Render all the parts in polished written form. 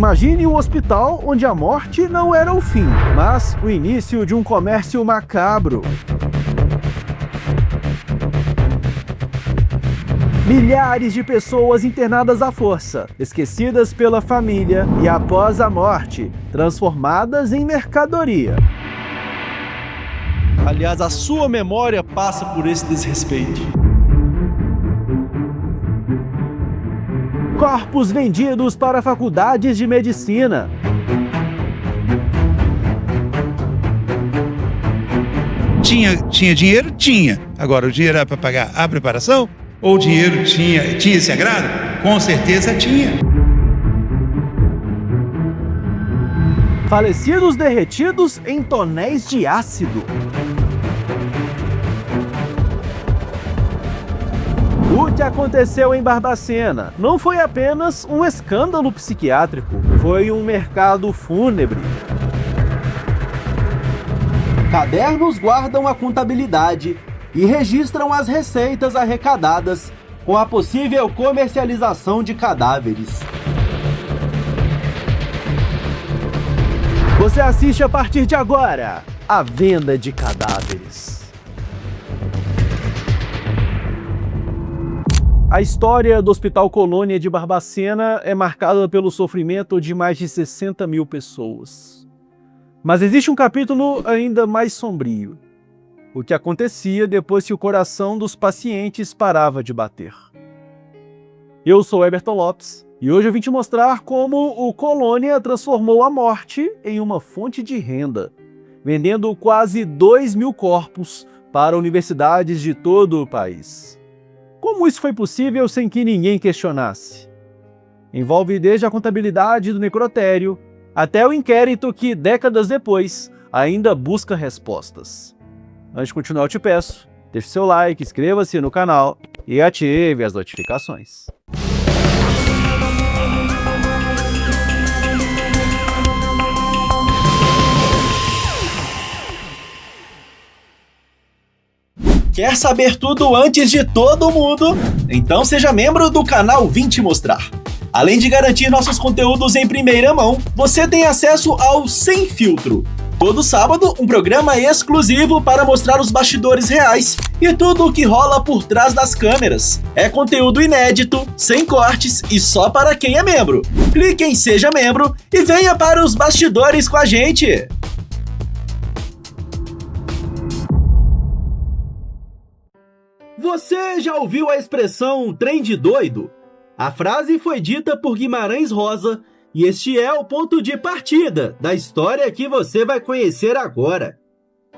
Imagine um hospital onde a morte não era o fim, mas o início de um comércio macabro. Milhares de pessoas internadas à força, esquecidas pela família e após a morte, transformadas em mercadoria. Aliás, a sua memória passa por esse desrespeito. Corpos vendidos para faculdades de medicina. Tinha dinheiro? Tinha. Agora, o dinheiro era para pagar a preparação? Ou o dinheiro tinha esse agrado? Com certeza tinha. Falecidos derretidos em tonéis de ácido. O que aconteceu em Barbacena não foi apenas um escândalo psiquiátrico, foi um mercado fúnebre. Cadernos guardam a contabilidade e registram as receitas arrecadadas com a possível comercialização de cadáveres. Você assiste a partir de agora a venda de cadáveres. A história do Hospital Colônia de Barbacena é marcada pelo sofrimento de mais de 60 mil pessoas. Mas existe um capítulo ainda mais sombrio. O que acontecia depois que o coração dos pacientes parava de bater. Eu sou Eberton Lopes e hoje eu vim te mostrar como o Colônia transformou a morte em uma fonte de renda, vendendo quase 2.000 corpos para universidades de todo o país. Como isso foi possível sem que ninguém questionasse? Envolve desde a contabilidade do necrotério até o inquérito que, décadas depois, ainda busca respostas. Antes de continuar, eu te peço, deixe seu like, inscreva-se no canal e ative as notificações. Quer saber tudo antes de todo mundo? Então seja membro do canal Vim Te Mostrar. Além de garantir nossos conteúdos em primeira mão, você tem acesso ao Sem Filtro. Todo sábado, um programa exclusivo para mostrar os bastidores reais e tudo o que rola por trás das câmeras. É conteúdo inédito, sem cortes e só para quem é membro. Clique em Seja Membro e venha para os bastidores com a gente! Você já ouviu a expressão trem de doido? A frase foi dita por Guimarães Rosa e este é o ponto de partida da história que você vai conhecer agora.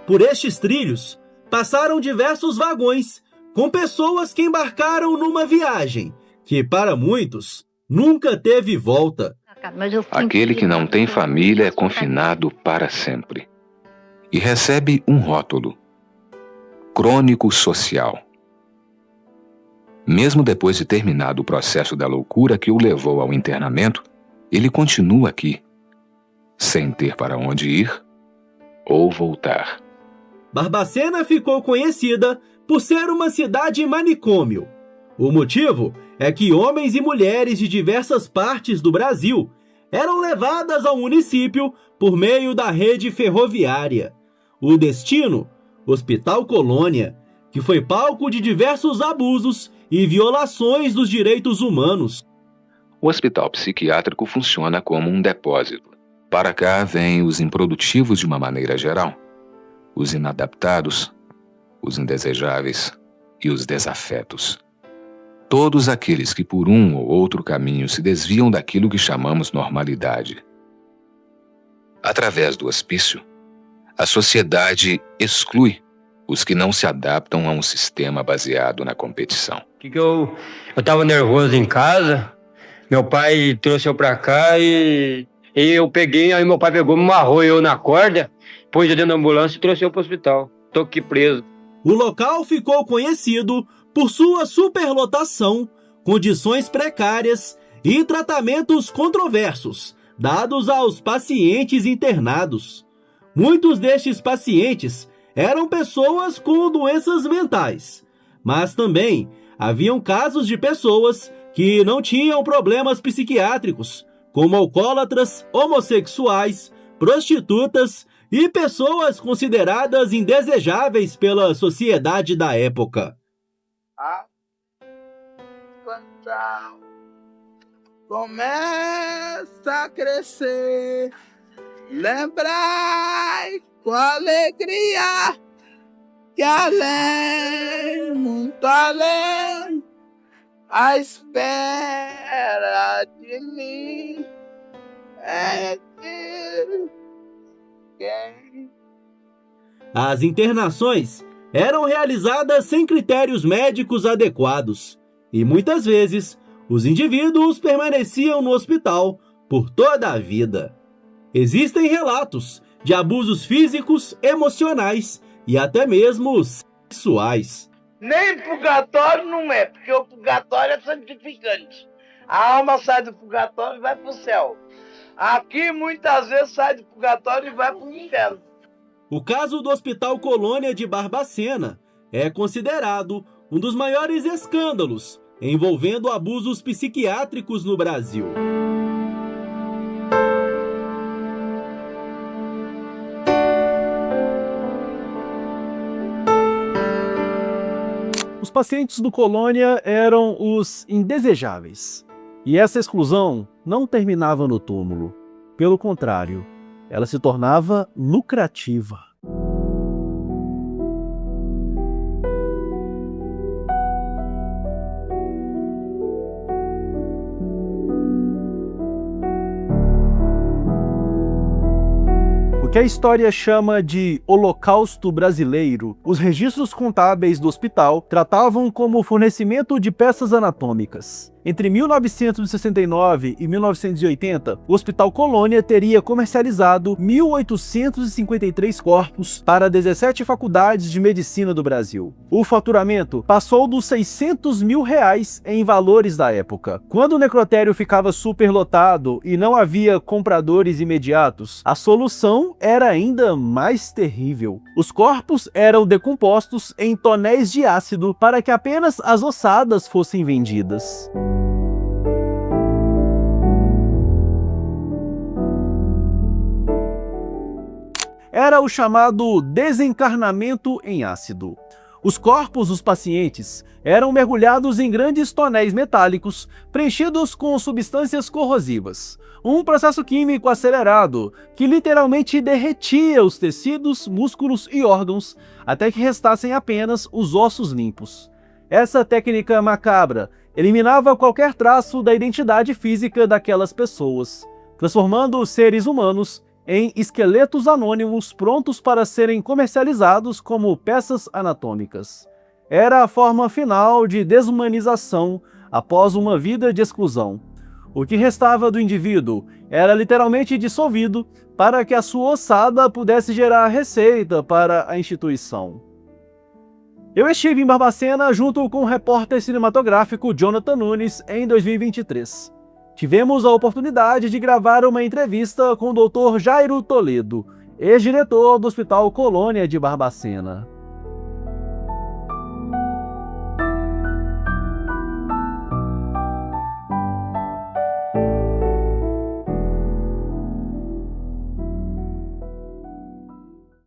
Por estes trilhos, passaram diversos vagões com pessoas que embarcaram numa viagem que, para muitos, nunca teve volta. Aquele que não tem família é confinado para sempre e recebe um rótulo: crônico social. Mesmo depois de terminado o processo da loucura que o levou ao internamento, ele continua aqui, sem ter para onde ir ou voltar. Barbacena ficou conhecida por ser uma cidade manicômio. O motivo é que homens e mulheres de diversas partes do Brasil eram levadas ao município por meio da rede ferroviária. O destino, Hospital Colônia, que foi palco de diversos abusos e violações dos direitos humanos. O hospital psiquiátrico funciona como um depósito. Para cá vêm os improdutivos de uma maneira geral, os inadaptados, os indesejáveis e os desafetos. Todos aqueles que por um ou outro caminho se desviam daquilo que chamamos normalidade. Através do hospício, a sociedade exclui os que não se adaptam a um sistema baseado na competição. Eu estava nervoso em casa, meu pai trouxe eu pra cá e eu peguei, aí meu pai pegou, me amarrou eu na corda, pôs eu dentro da ambulância e trouxe eu pro hospital. Tô aqui preso. O local ficou conhecido por sua superlotação, condições precárias e tratamentos controversos dados aos pacientes internados. Muitos destes pacientes eram pessoas com doenças mentais, mas também haviam casos de pessoas que não tinham problemas psiquiátricos, como alcoólatras, homossexuais, prostitutas e pessoas consideradas indesejáveis pela sociedade da época. Começa a crescer, lembrai com alegria que além, muito além, a espera de mim é de quem? As internações eram realizadas sem critérios médicos adequados e muitas vezes os indivíduos permaneciam no hospital por toda a vida. Existem relatos de abusos físicos, emocionais e até mesmo sexuais. Nem purgatório não é, porque o purgatório é santificante. A alma sai do purgatório e vai para o céu. Aqui muitas vezes sai do purgatório e vai para o inferno. O caso do Hospital Colônia de Barbacena é considerado um dos maiores escândalos envolvendo abusos psiquiátricos no Brasil. Os pacientes do Colônia eram os indesejáveis. E essa exclusão não terminava no túmulo. Pelo contrário, ela se tornava lucrativa. O que a história chama de Holocausto Brasileiro, os registros contábeis do hospital tratavam como fornecimento de peças anatômicas. Entre 1969 e 1980, o Hospital Colônia teria comercializado 1.853 corpos para 17 faculdades de medicina do Brasil. O faturamento passou dos R$600 mil em valores da época. Quando o necrotério ficava superlotado e não havia compradores imediatos, a solução era ainda mais terrível. Os corpos eram decompostos em tonéis de ácido para que apenas as ossadas fossem vendidas. Era o chamado desencarnamento em ácido. Os corpos dos pacientes eram mergulhados em grandes tonéis metálicos preenchidos com substâncias corrosivas. Um processo químico acelerado que literalmente derretia os tecidos, músculos e órgãos até que restassem apenas os ossos limpos. Essa técnica macabra eliminava qualquer traço da identidade física daquelas pessoas, transformando os seres humanos em esqueletos anônimos prontos para serem comercializados como peças anatômicas. Era a forma final de desumanização após uma vida de exclusão. O que restava do indivíduo era literalmente dissolvido para que a sua ossada pudesse gerar receita para a instituição. Eu estive em Barbacena junto com o repórter cinematográfico Jonathan Nunes em 2023. Tivemos a oportunidade de gravar uma entrevista com o Dr. Jairo Toledo, ex-diretor do Hospital Colônia de Barbacena.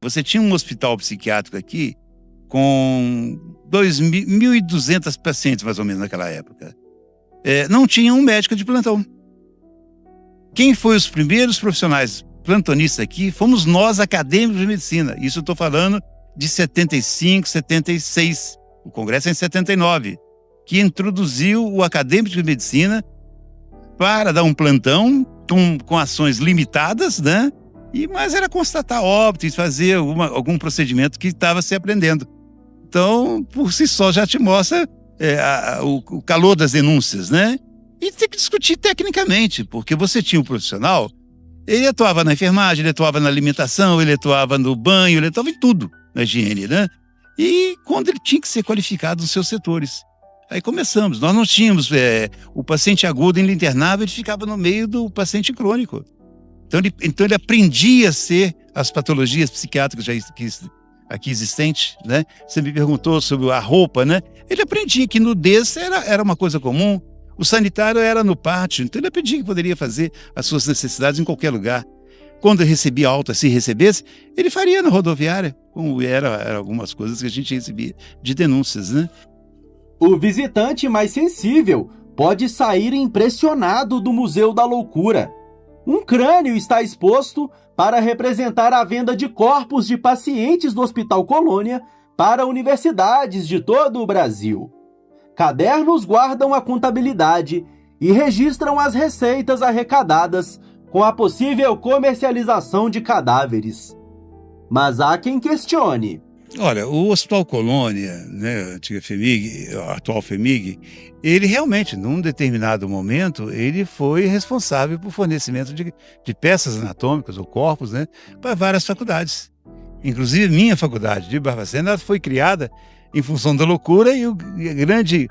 Você tinha um hospital psiquiátrico aqui com 1.200 pacientes, mais ou menos, naquela época. Não tinha um médico de plantão. Quem foi os primeiros profissionais plantonistas aqui fomos nós, acadêmicos de medicina. Isso eu estou falando de 75, 76. O congresso é em 79, que introduziu o acadêmico de medicina para dar um plantão com ações limitadas, né? Mas era constatar óbitos, fazer algum procedimento que estava se aprendendo. Então, por si só, já te mostra o calor das denúncias, né? E tem que discutir tecnicamente, porque você tinha um profissional, ele atuava na enfermagem, ele atuava na alimentação, ele atuava no banho, ele atuava em tudo, na higiene, né? E quando ele tinha que ser qualificado nos seus setores. Aí começamos. Nós não tínhamos o paciente agudo, ele internava, ele ficava no meio do paciente crônico. Então ele aprendia a ser as patologias psiquiátricas aqui existentes, né? Você me perguntou sobre a roupa, né? Ele aprendia que nudez era uma coisa comum, O sanitário era no pátio, então ele pedia que poderia fazer as suas necessidades em qualquer lugar. Quando recebia alta, se recebesse, ele faria na rodoviária, como era algumas coisas que a gente recebia de denúncias, né? O visitante mais sensível pode sair impressionado do Museu da Loucura. Um crânio está exposto para representar a venda de corpos de pacientes do Hospital Colônia para universidades de todo o Brasil. Cadernos guardam a contabilidade e registram as receitas arrecadadas com a possível comercialização de cadáveres. Mas há quem questione. Olha, o Hospital Colônia, né, a antiga FHEMIG, a atual FHEMIG, ele realmente, num determinado momento, ele foi responsável por fornecimento de peças anatômicas ou corpos, né, para várias faculdades. Inclusive, minha faculdade de Barbacena ela foi criada em função da loucura e a grande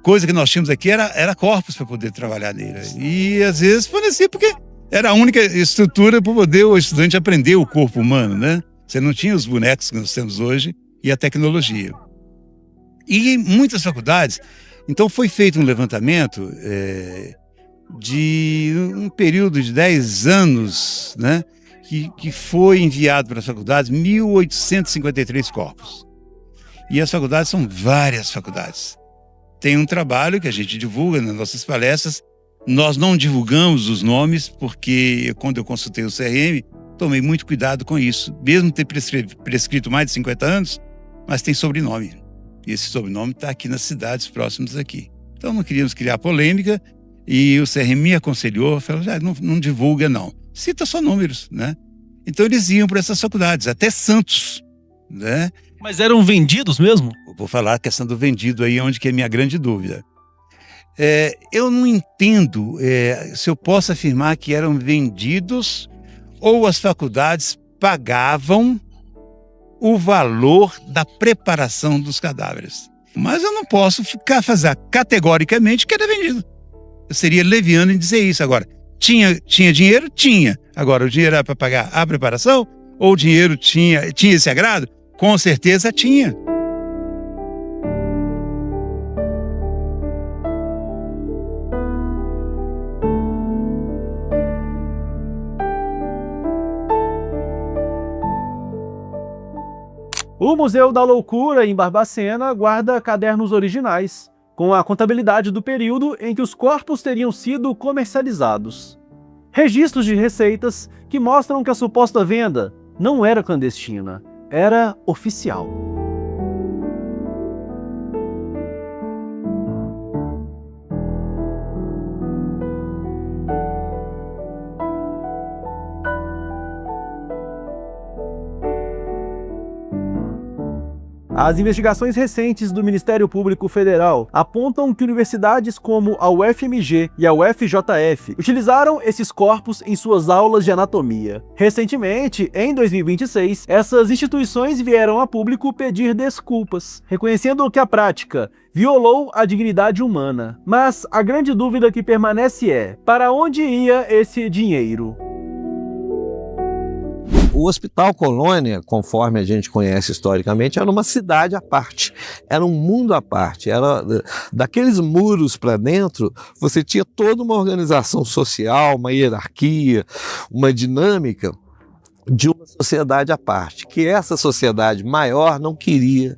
coisa que nós tínhamos aqui era corpos para poder trabalhar nele. E, às vezes, fornecia porque era a única estrutura para poder o estudante aprender o corpo humano, né? Você não tinha os bonecos que nós temos hoje e a tecnologia. E em muitas faculdades, então foi feito um levantamento de um período de 10 anos, né, que foi enviado para as faculdades 1.853 corpos. E as faculdades são várias faculdades. Tem um trabalho que a gente divulga nas nossas palestras. Nós não divulgamos os nomes porque quando eu consultei o CRM, tomei muito cuidado com isso. Mesmo ter prescrito mais de 50 anos, mas tem sobrenome. E esse sobrenome está aqui nas cidades próximas aqui. Então não queríamos criar polêmica e o CRM me aconselhou, falou, não divulga não. Cita só números, né? Então eles iam para essas faculdades, até Santos, né? Mas eram vendidos mesmo? Vou falar a questão do vendido aí, onde que é a minha grande dúvida. Eu não entendo se eu posso afirmar que eram vendidos ou as faculdades pagavam o valor da preparação dos cadáveres. Mas eu não posso fazer categoricamente que era vendido. Eu seria leviano em dizer isso. Agora, tinha dinheiro? Tinha. Agora, o dinheiro era para pagar a preparação? Ou o dinheiro tinha esse agrado? Com certeza tinha. O Museu da Loucura, em Barbacena, guarda cadernos originais, com a contabilidade do período em que os corpos teriam sido comercializados. Registros de receitas que mostram que a suposta venda não era clandestina, era oficial. As investigações recentes do Ministério Público Federal apontam que universidades como a UFMG e a UFJF utilizaram esses corpos em suas aulas de anatomia. Recentemente, em 2026, essas instituições vieram a público pedir desculpas, reconhecendo que a prática violou a dignidade humana. Mas a grande dúvida que permanece é: para onde ia esse dinheiro? O Hospital Colônia, conforme a gente conhece historicamente, era uma cidade à parte, era um mundo à parte, era daqueles muros para dentro, você tinha toda uma organização social, uma hierarquia, uma dinâmica de uma sociedade à parte, que essa sociedade maior não queria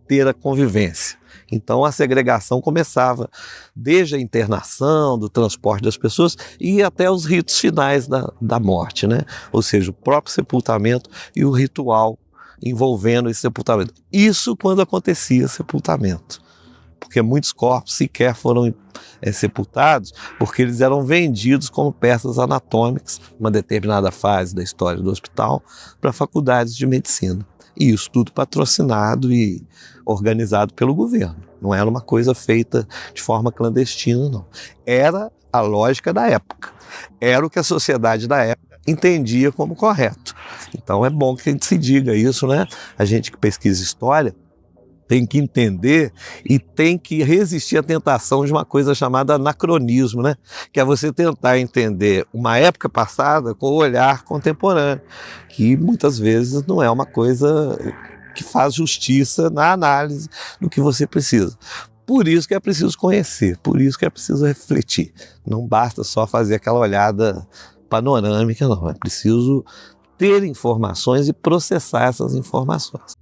ter a convivência. Então a segregação começava desde a internação, do transporte das pessoas e até os ritos finais da morte, né? Ou seja, o próprio sepultamento e o ritual envolvendo esse sepultamento. Isso quando acontecia sepultamento, porque muitos corpos sequer foram sepultados porque eles eram vendidos como peças anatômicas, uma determinada fase da história do hospital, para faculdades de medicina. E isso tudo patrocinado e organizado pelo governo. Não era uma coisa feita de forma clandestina, não. Era a lógica da época. Era o que a sociedade da época entendia como correto. Então é bom que a gente se diga isso, né? A gente que pesquisa história tem que entender e tem que resistir à tentação de uma coisa chamada anacronismo, né? Que é você tentar entender uma época passada com o olhar contemporâneo, que muitas vezes não é uma coisa que faz justiça na análise do que você precisa. Por isso que é preciso conhecer, por isso que é preciso refletir. Não basta só fazer aquela olhada panorâmica, não. É preciso ter informações e processar essas informações.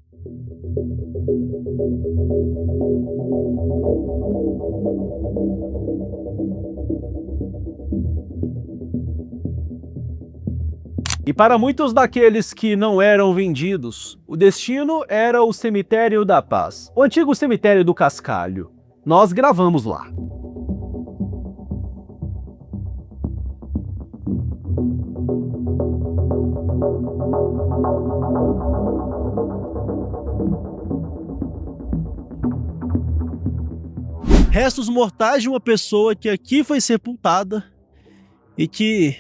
E para muitos daqueles que não eram vendidos, o destino era o Cemitério da Paz, o antigo Cemitério do Cascalho. Nós gravamos lá. Restos mortais de uma pessoa que aqui foi sepultada e que,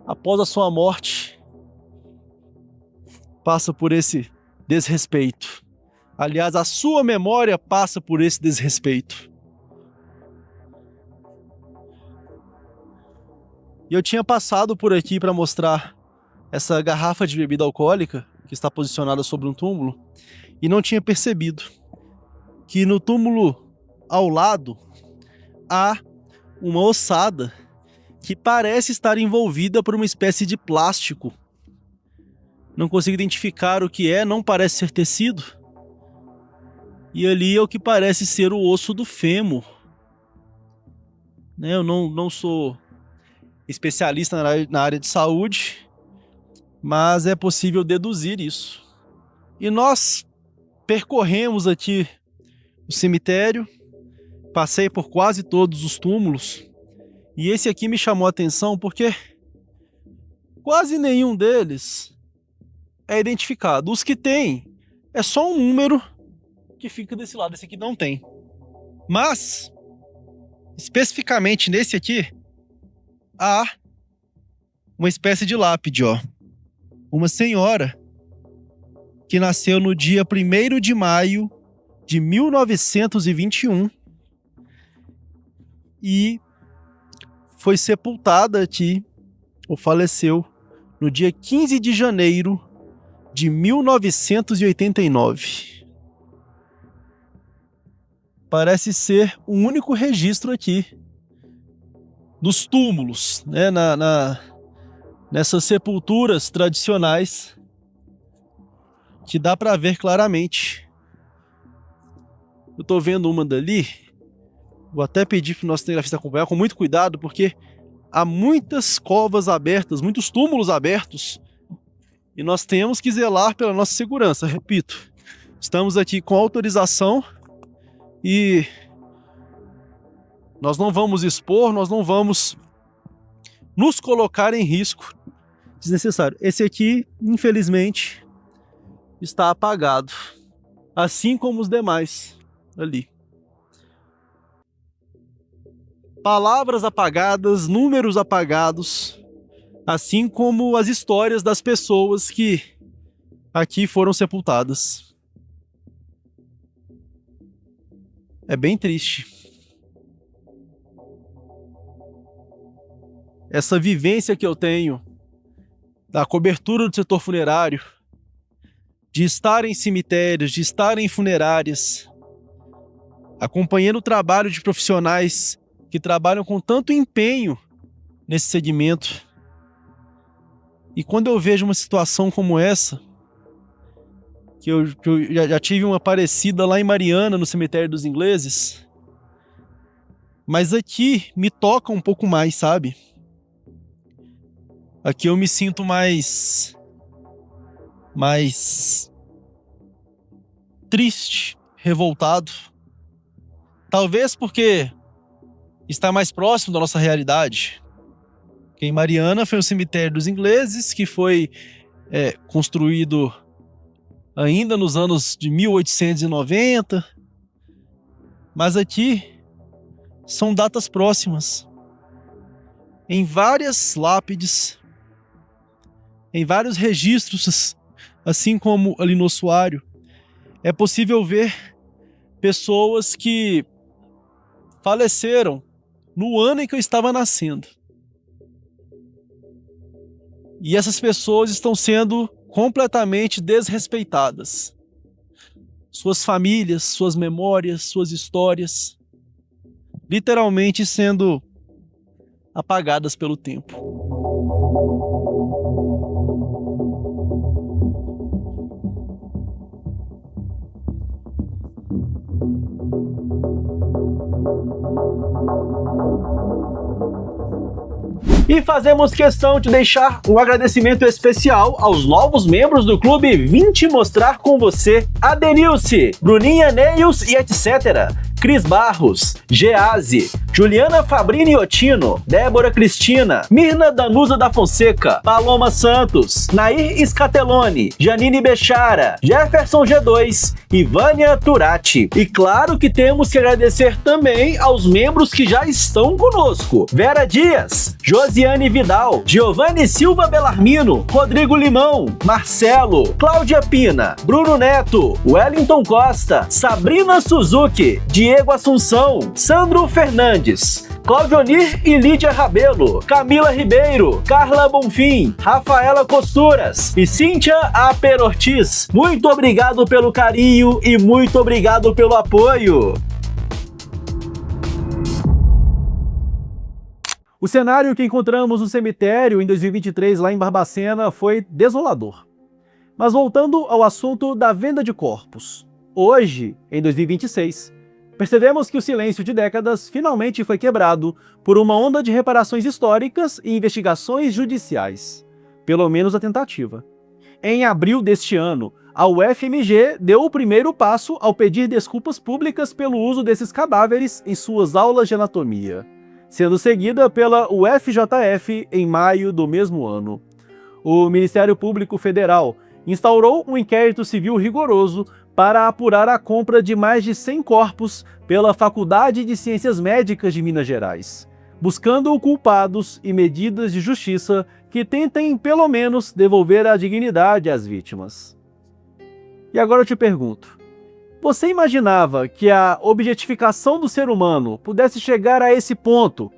após a sua morte, passa por esse desrespeito. Aliás, a sua memória passa por esse desrespeito. E eu tinha passado por aqui para mostrar essa garrafa de bebida alcoólica que está posicionada sobre um túmulo e não tinha percebido que no túmulo ao lado há uma ossada que parece estar envolvida por uma espécie de plástico. Não consigo identificar o que é, não parece ser tecido. E ali é o que parece ser o osso do fêmur. Eu não sou especialista na área de saúde, mas é possível deduzir isso. E nós percorremos aqui o cemitério, passei por quase todos os túmulos, e esse aqui me chamou a atenção porque quase nenhum deles é identificado. Os que tem é só um número que fica desse lado, esse aqui não tem. Mas, especificamente nesse aqui, há uma espécie de lápide, ó. Uma senhora que nasceu no dia 1º de maio de 1921 e foi sepultada aqui, ou faleceu, no dia 15 de janeiro de 1989. Parece ser o único registro aqui dos túmulos, né, nessas sepulturas tradicionais, que dá para ver claramente. Eu tô vendo uma dali, vou até pedir para o nosso cinegrafista acompanhar com muito cuidado, porque há muitas covas abertas, muitos túmulos abertos, e nós temos que zelar pela nossa segurança. Repito, estamos aqui com autorização e nós não vamos expor, nós não vamos nos colocar em risco desnecessário. Esse aqui, infelizmente, está apagado, assim como os demais ali. Palavras apagadas, números apagados, assim como as histórias das pessoas que aqui foram sepultadas. É bem triste. Essa vivência que eu tenho da cobertura do setor funerário, de estar em cemitérios, de estar em funerárias, acompanhando o trabalho de profissionais que trabalham com tanto empenho nesse segmento. E quando eu vejo uma situação como essa, que eu já tive uma parecida lá em Mariana, no cemitério dos ingleses, mas aqui me toca um pouco mais, sabe? Aqui eu me sinto mais triste, revoltado. Talvez porque está mais próximo da nossa realidade. Porque em Mariana foi um cemitério dos ingleses que foi construído ainda nos anos de 1890. Mas aqui são datas próximas. Em várias lápides, em vários registros, assim como ali no ossuário, é possível ver pessoas que faleceram no ano em que eu estava nascendo. E essas pessoas estão sendo completamente desrespeitadas. suas famílias, suas memórias, suas histórias, literalmente sendo apagadas pelo tempo. E fazemos questão de deixar um agradecimento especial aos novos membros do Clube Vim Te Mostrar com Você: Adenilce, Bruninha Neils e etc., Cris Barros, Geazi, Juliana Fabrini Ottino, Débora Cristina, Mirna Danusa da Fonseca, Paloma Santos, Nair Scateloni, Janine Bechara, Jefferson G2 e Vânia Turati. E claro que temos que agradecer também aos membros que já estão conosco: Vera Dias, Josiane Vidal, Giovanni Silva Belarmino, Rodrigo Limão, Marcelo, Cláudia Pina, Bruno Neto, Wellington Costa, Sabrina Suzuki, Diego Assunção, Sandro Fernandes, Claudionir e Lídia Rabelo, Camila Ribeiro, Carla Bonfim, Rafaela Costuras e Cíntia Aper Ortiz. Muito obrigado pelo carinho e muito obrigado pelo apoio. O cenário que encontramos no cemitério em 2023 lá em Barbacena foi desolador. Mas voltando ao assunto da venda de corpos. Hoje, em 2026, percebemos que o silêncio de décadas finalmente foi quebrado por uma onda de reparações históricas e investigações judiciais. Pelo menos a tentativa. Em abril deste ano, a UFMG deu o primeiro passo ao pedir desculpas públicas pelo uso desses cadáveres em suas aulas de anatomia, sendo seguida pela UFJF em maio do mesmo ano. O Ministério Público Federal instaurou um inquérito civil rigoroso para apurar a compra de mais de 100 corpos pela Faculdade de Ciências Médicas de Minas Gerais, buscando culpados e medidas de justiça que tentem, pelo menos, devolver a dignidade às vítimas. E agora eu te pergunto, você imaginava que a objetificação do ser humano pudesse chegar a esse ponto?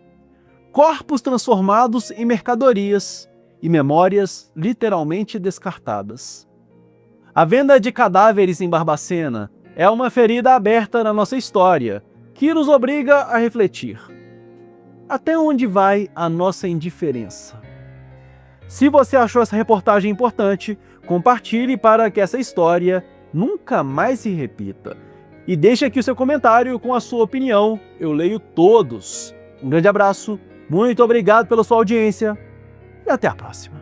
Corpos transformados em mercadorias e memórias literalmente descartadas. A venda de cadáveres em Barbacena é uma ferida aberta na nossa história, que nos obriga a refletir. Até onde vai a nossa indiferença? Se você achou essa reportagem importante, compartilhe para que essa história nunca mais se repita. E deixe aqui o seu comentário com a sua opinião, eu leio todos. Um grande abraço, muito obrigado pela sua audiência e até a próxima.